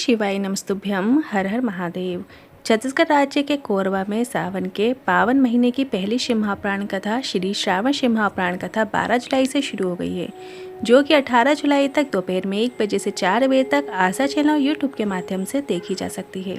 शिवाय नमस्तुभ्यम। हर हर महादेव। छत्तीसगढ़ राज्य के कोरबा में सावन के पावन महीने की पहली शिव महापुराण कथा श्री श्रावण शिव महापुराण कथा 12 जुलाई से शुरू हो गई है, जो कि 18 जुलाई तक दोपहर में 1 बजे से 4 बजे तक आशा चैनल यूट्यूब के माध्यम से देखी जा सकती है।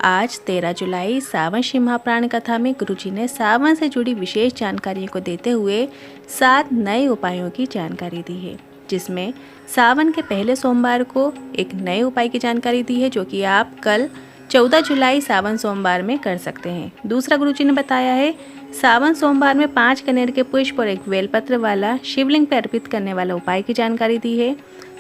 आज 13 जुलाई सावन शिव महापुराण कथा में गुरुजी ने सावन से जुड़ी विशेष जानकारियों को देते हुए 7 नए उपायों की जानकारी दी है, जिसमें सावन के पहले सोमवार को एक नए उपाय की जानकारी दी है, जो कि आप कल 14 जुलाई सावन सोमवार में कर सकते हैं। दूसरा गुरुजी ने बताया है सावन सोमवार में 5 कनेर के पुष्प और एक बेलपत्र वाला शिवलिंग पर अर्पित करने वाला उपाय की जानकारी दी है।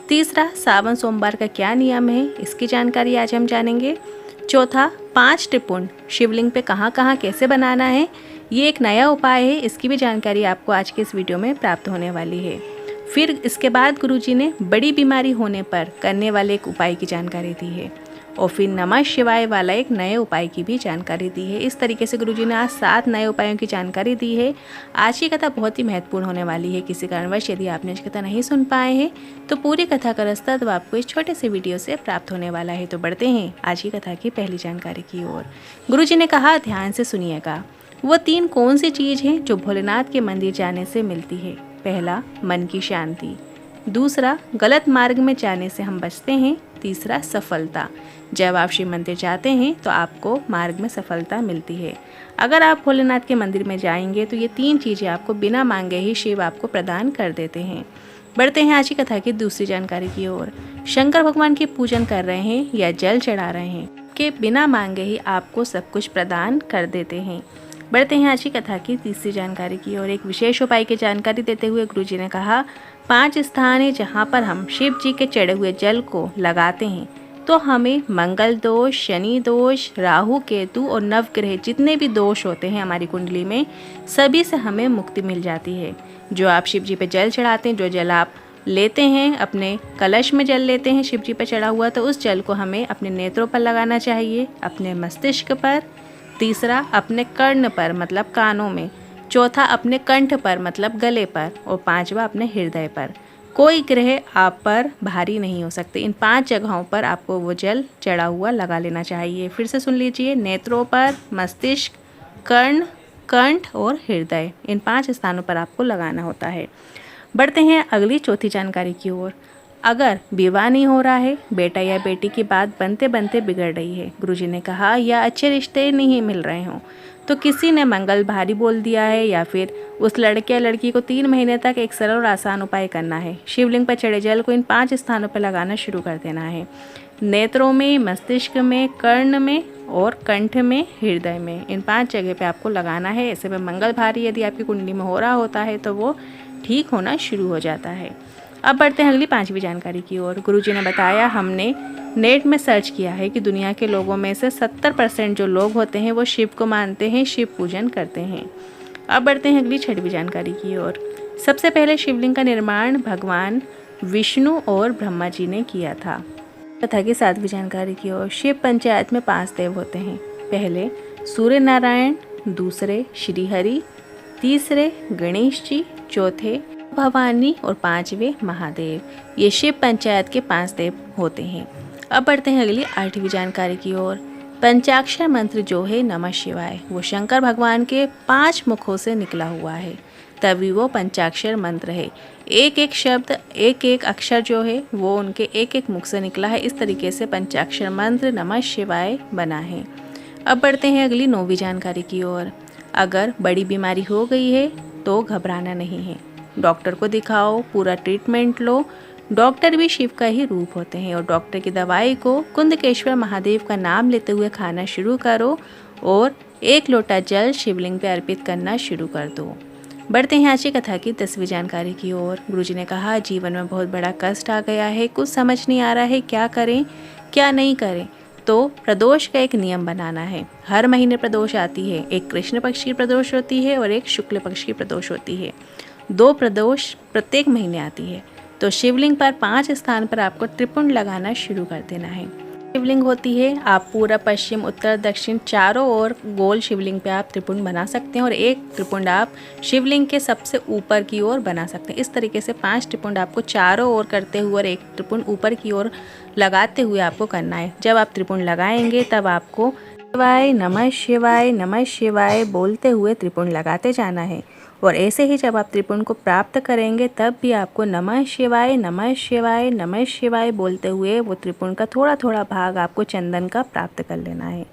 तीसरा, सावन सोमवार का क्या नियम है, इसकी जानकारी आज हम जानेंगे। चौथा, 5 त्रिपुंड शिवलिंग पे कहाँ कहाँ कैसे बनाना है, ये एक नया उपाय है, इसकी भी जानकारी आपको आज के इस वीडियो में प्राप्त होने वाली है। फिर इसके बाद गुरुजी ने बड़ी बीमारी होने पर करने वाले एक उपाय की जानकारी दी है, और फिर नमः शिवाय वाला एक नए उपाय की भी जानकारी दी है। इस तरीके से गुरुजी ने आज 7 नए उपायों की जानकारी दी है। आज की कथा बहुत ही महत्वपूर्ण होने वाली है। किसी कारणवश यदि आपने आज कथा नहीं सुन पाए हैं तो पूरी कथा का रास्ता तो आपको इस छोटे से वीडियो से प्राप्त होने वाला है। तो बढ़ते हैं आज की कथा की पहली जानकारी की ओर। गुरुजी ने कहा, ध्यान से सुनिएगा। वो 3 कौन सी चीज़ हैं जो भोलेनाथ के मंदिर जाने से मिलती है? पहला, मन की शांति। दूसरा, गलत मार्ग में जाने से हम बचते हैं। तीसरा, सफलता। जब आप शिव मंदिर जाते हैं तो आपको मार्ग में सफलता मिलती है। अगर आप भोलेनाथ के मंदिर में जाएंगे तो ये 3 चीज़ें आपको बिना मांगे ही शिव आपको प्रदान कर देते हैं। बढ़ते हैं आज की कथा की दूसरी जानकारी की ओर। शंकर भगवान की पूजन कर रहे हैं या जल चढ़ा रहे हैं कि बिना मांगे ही आपको सब कुछ प्रदान कर देते हैं। बढ़ते हैं आज की कथा की तीसरी जानकारी की ओर। एक विशेष उपाय की जानकारी देते हुए गुरुजी ने कहा, 5 स्थान है जहाँ पर हम शिव जी के चढ़े हुए जल को लगाते हैं तो हमें मंगल दोष, शनि दोष, राहु केतु और नवग्रह जितने भी दोष होते हैं हमारी कुंडली में, सभी से हमें मुक्ति मिल जाती है। जो आप शिव जी पे जल चढ़ाते हैं, जो जल आप लेते हैं, अपने कलश में जल लेते हैं शिव जी पे चढ़ा हुआ, तो उस जल को हमें अपने नेत्रों पर लगाना चाहिए, अपने मस्तिष्क पर। तीसरा, अपने कर्ण पर मतलब कानों में। चौथा, अपने कंठ पर मतलब गले पर। और 5वां, अपने हृदय पर। कोई ग्रह आप पर भारी नहीं हो सकते। इन 5 जगहों पर आपको वो जल चढ़ा हुआ लगा लेना चाहिए। फिर से सुन लीजिए, नेत्रों पर, मस्तिष्क, कर्ण, कंठ और हृदय, इन 5 स्थानों पर आपको लगाना होता है। बढ़ते हैं अगली चौथी जानकारी की ओर। अगर विवाह नहीं हो रहा है, बेटा या बेटी की बात बनते बनते बिगड़ रही है, गुरुजी ने कहा, या अच्छे रिश्ते नहीं मिल रहे हों, तो किसी ने मंगल भारी बोल दिया है, या फिर उस लड़के या लड़की को 3 महीने तक एक सरल और आसान उपाय करना है। शिवलिंग पर चढ़े जल को इन 5 स्थानों पर लगाना शुरू कर देना है। नेत्रों में, मस्तिष्क में, कर्ण में और कंठ में, हृदय में, इन 5 जगह पे आपको लगाना है। ऐसे में मंगल भारी यदि आपकी कुंडली में हो रहा होता है तो वो ठीक होना शुरू हो जाता है। अब बढ़ते हैं अगली 5वीं जानकारी की ओर। गुरुजी ने बताया, हमने नेट में सर्च किया है कि दुनिया के लोगों में से 70% जो लोग होते हैं वो शिव को मानते हैं, शिव पूजन करते हैं। अब बढ़ते हैं अगली 6वीं जानकारी की ओर। सबसे पहले शिवलिंग का निर्माण भगवान विष्णु और ब्रह्मा जी ने किया था। कथा की 7वीं जानकारी की ओर। शिव पंचायत में 5 देव होते हैं। पहले सूर्य नारायण, दूसरे श्रीहरि, तीसरे गणेश जी, चौथे भवानी और 5वें महादेव। ये शिव पंचायत के 5 देव होते हैं। अब बढ़ते हैं अगली 8वीं जानकारी की ओर। पंचाक्षर मंत्र जो है नमः शिवाय, वो शंकर भगवान के 5 मुखों से निकला हुआ है, तभी वो पंचाक्षर मंत्र है। एक एक शब्द, एक एक अक्षर जो है वो उनके एक एक मुख से निकला है। इस तरीके से पंचाक्षर मंत्र नमः शिवाय बना है। अब बढ़ते हैं अगली 9वीं जानकारी की ओर। अगर बड़ी बीमारी हो गई है तो घबराना नहीं है, डॉक्टर को दिखाओ, पूरा ट्रीटमेंट लो। डॉक्टर भी शिव का ही रूप होते हैं, और डॉक्टर की दवाई को कुंदकेश्वर महादेव का नाम लेते हुए खाना शुरू करो और 1 लोटा जल शिवलिंग पे अर्पित करना शुरू कर दो। बढ़ते हैं आज की कथा की 10वीं जानकारी की ओर। गुरुजी ने कहा, जीवन में बहुत बड़ा कष्ट आ गया है, कुछ समझ नहीं आ रहा है क्या करें क्या नहीं करें, तो प्रदोष का एक नियम बनाना है। हर महीने प्रदोष आती है, एक कृष्ण पक्ष की प्रदोष होती है और एक शुक्ल पक्ष की प्रदोष होती है। 2 प्रदोष प्रत्येक महीने आती है। तो शिवलिंग पर 5 स्थान पर आपको त्रिपुंड लगाना शुरू कर देना है। शिवलिंग होती है, आप पूरा, पश्चिम, उत्तर, दक्षिण चारों ओर गोल शिवलिंग पे आप त्रिपुंड बना सकते हैं, और एक त्रिपुंड आप शिवलिंग के सबसे ऊपर की ओर बना सकते हैं। इस तरीके से 5 त्रिपुंड आपको चारों ओर करते हुए और एक त्रिपुंड ऊपर की ओर लगाते हुए आपको करना है। जब आप त्रिपुंड लगाएंगे तब आपको शिवाय नमः शिवाय बोलते हुए त्रिपुंड लगाते जाना है। और ऐसे ही जब आप त्रिपुंड को प्राप्त करेंगे तब भी आपको नमः शिवाय बोलते हुए वो त्रिपुंड का थोड़ा थोड़ा भाग आपको चंदन का प्राप्त कर लेना है।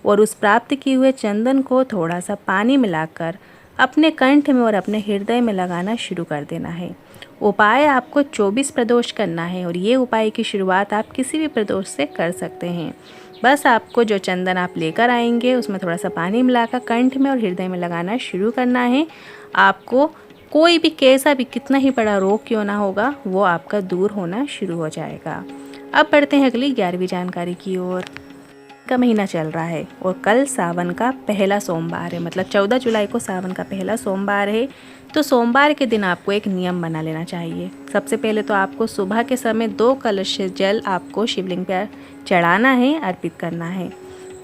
और उस प्राप्त किए हुए चंदन को थोड़ा सा पानी मिलाकर अपने कंठ में और अपने हृदय में लगाना शुरू कर देना है। उपाय आपको 24 प्रदोष करना है और ये उपाय की शुरुआत आप किसी भी प्रदोष से कर सकते हैं। बस आपको जो चंदन आप लेकर आएंगे उसमें थोड़ा सा पानी मिलाकर कंठ में और हृदय में लगाना शुरू करना है। आपको कोई भी कैसा भी कितना ही बड़ा रोग क्यों ना होगा वो आपका दूर होना शुरू हो जाएगा। अब बढ़ते हैं अगली 11वीं जानकारी की ओर। का महीना चल रहा है और कल सावन का पहला सोमवार है, मतलब 14 जुलाई को सावन का पहला सोमवार है। तो सोमवार के दिन आपको एक नियम बना लेना चाहिए। सबसे पहले तो आपको सुबह के समय 2 कलश जल आपको शिवलिंग पर चढ़ाना है, अर्पित करना है।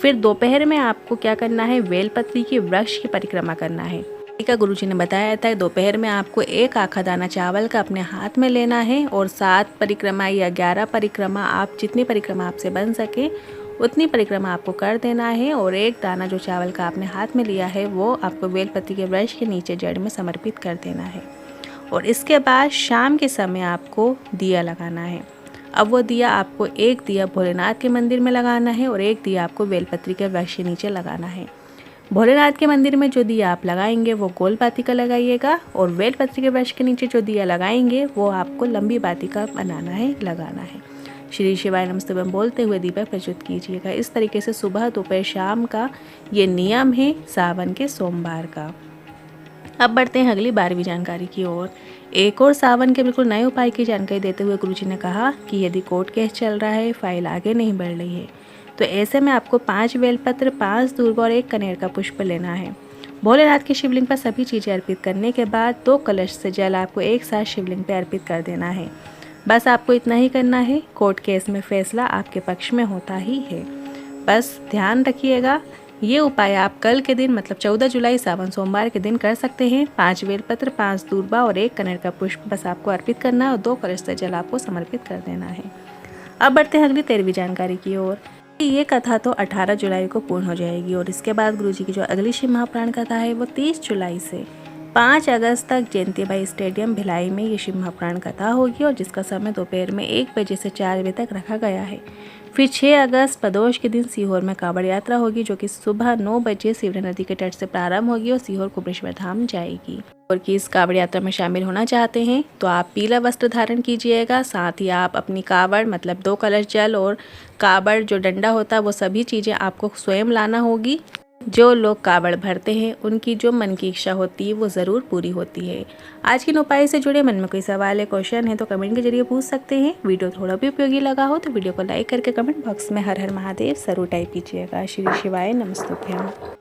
फिर दोपहर में आपको क्या करना है, बेलपत्री की वृक्ष की परिक्रमा करना है। का गुरुजी ने बताया था दोपहर में आपको 1 आखा दाना चावल का अपने हाथ में लेना है और 7 परिक्रमा या 11 परिक्रमा, आप जितनी परिक्रमा आपसे बन सके उतनी परिक्रमा आपको कर देना है। और 1 दाना जो चावल का आपने हाथ में लिया है वो आपको बेलपत्री के वृक्ष के नीचे जड़ में समर्पित कर देना है। और इसके बाद शाम के समय आपको दिया लगाना है। अब वो दिया आपको 1 दिया भोलेनाथ के मंदिर में लगाना है और 1 दिया आपको बेलपत्री के वृक्ष के नीचे लगाना है। भोलेनाथ के मंदिर में जो दिया आप लगाएंगे वो गोल बाती का लगाइएगा और बेलपत्री के वृक्ष के नीचे जो दिया लगाएंगे वो आपको लंबी बाती का बनाना है, लगाना है। श्री शिवाय नमस्तुभ्यं बोलते हुए दीपक प्रज्वलित कीजिएगा। इस तरीके से सुबह दोपहर शाम का ये नियम है सावन के सोमवार का। अब बढ़ते हैं अगली 12वीं जानकारी की ओर। एक और सावन के बिल्कुल नए उपाय की जानकारी देते हुए गुरुजी ने कहा कि यदि कोर्ट केस चल रहा है, फाइल आगे नहीं बढ़ रही है, तो ऐसे में आपको 5 बेलपत्र, 5 दूर्वा और 1 कनेर का पुष्प लेना है। भोलेनाथ के शिवलिंग पर सभी चीज़ें अर्पित करने के बाद 2 कलश से जल आपको एक साथ शिवलिंग पर अर्पित कर देना है। बस आपको इतना ही करना है। कोर्ट केस में फैसला आपके पक्ष में होता ही है। बस ध्यान रखिएगा, ये उपाय आप कल के दिन मतलब 14 जुलाई सावन सोमवार के दिन कर सकते हैं। 5 बेलपत्र, 5 दूर्वा और 1 कनेर का पुष्प बस आपको अर्पित करना है और 2 कलश से जल आपको समर्पित कर देना है। अब बढ़ते हैं अगली 13वीं जानकारी की ओर। ये कथा तो 18 जुलाई को पूर्ण हो जाएगी और इसके बाद गुरुजी की जो अगली शिव महापुराण कथा है वो 30 जुलाई से 5 अगस्त तक जयंतीबाई स्टेडियम भिलाई में ये शिव महापुराण कथा होगी और जिसका समय दोपहर में 1 बजे से 4 बजे तक रखा गया है। फिर 6 अगस्त प्रदोष के दिन सीहोर में कांवड़ यात्रा होगी जो कि सुबह 9 बजे सिवरा नदी के तट से प्रारंभ होगी और सीहोर कुबेश्वर धाम जाएगी। और कि इस कांवड़ यात्रा में शामिल होना चाहते हैं तो आप पीला वस्त्र धारण कीजिएगा। साथ ही आप अपनी कांवड़ मतलब 2 कलश जल और कांवड़ जो डंडा होता है वो सभी चीज़ें आपको स्वयं लाना होगी। जो लोग कांवड़ भरते हैं उनकी जो मन की इच्छा होती है वो ज़रूर पूरी होती है। आज के उपाय से जुड़े मन में कोई सवाल है, क्वेश्चन है तो कमेंट के जरिए पूछ सकते हैं। वीडियो थोड़ा भी उपयोगी लगा हो तो वीडियो को लाइक करके कमेंट बॉक्स में हर हर महादेव जरूर टाइप कीजिएगा। श्री शिवाय नमस्तुभ्यं।